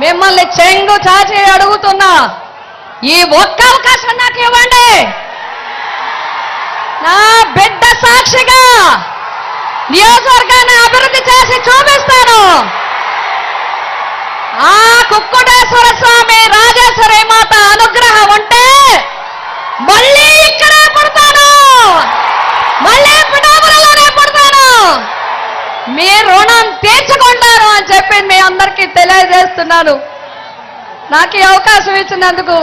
మిమ్మల్ని చెంగు చాచి అడుగుతున్నా, ఈ ఒక్క అవకాశం నాకు ఇవ్వండి. నా బిడ్డ సాక్షిగా నియోజకవర్గాన్ని అభివృద్ధి చేసి చూపిస్తాను. ఆ కుక్కుటేశ్వర స్వామి రాజేశ్వరి మాత అనుగ్రహం ఉంటే మళ్ళీ ఇక్కడే పుడతాను, మళ్ళీ పిఠాపురంలోనే పుడతాను. మీ రుణం తీర్చుకుంటారు అని చెప్పి మీ అందరికీ తెలియజేస్తున్నాను. నాకు ఈ అవకాశం ఇచ్చినందుకు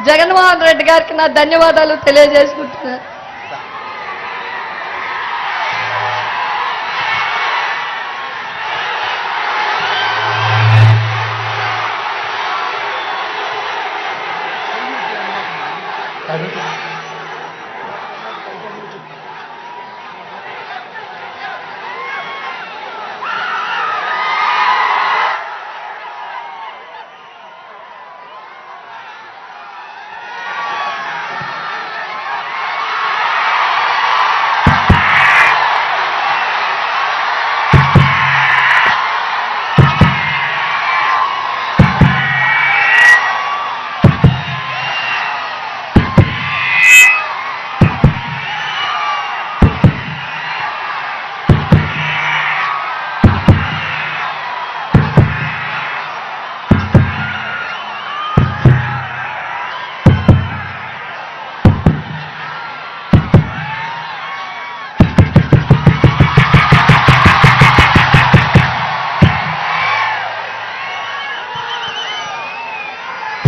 జగన్మోహన్ రెడ్డి గారికి నా ధన్యవాదాలు తెలియజేసుకుంటున్నాను.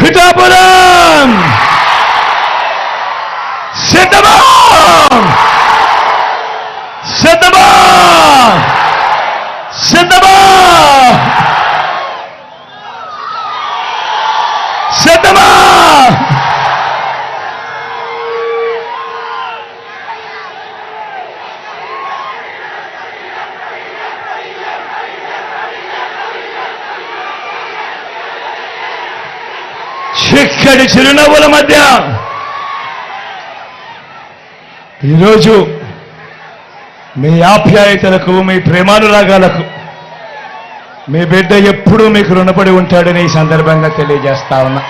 పిఠాపురం సిద్ధమా సిద్ధమా సిద్ధమా సిద్ధమా చిక్కడి చిరునవ్వుల మధ్య ఈరోజు మీ ఆప్యాయతలకు, మీ ప్రేమానురాగాలకు మీ బిడ్డ ఎప్పుడూ మీకు రుణపడి ఉంటాడని ఈ సందర్భంగా తెలియజేస్తా ఉన్నా.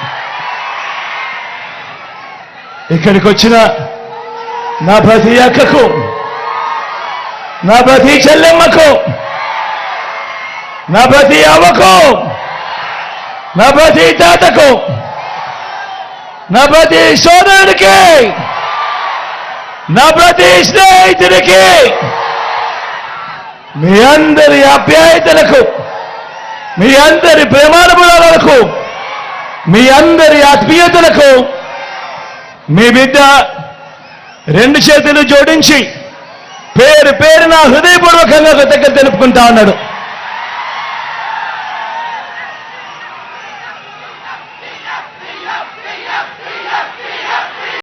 ఇక్కడికి వచ్చిన నా ప్రతి అక్కకు, నా ప్రతి చెల్లెమ్మకు, నా ప్రతి అవ్వకు, నా ప్రతి తాతకు, నా ప్రతి సోదరుడికి, నా ప్రతి స్నేహితుడికి, మీ అందరి ఆప్యాయతలకు, మీ అందరి ప్రేమానుభవాలకు, మీ అందరి ఆత్మీయతలకు మీ బిడ్డ రెండు చేతులు జోడించి పేరు పేరున హృదయపూర్వకంగా కృతజ్ఞతలు తెలుపుకుంటా ఉన్నాడు.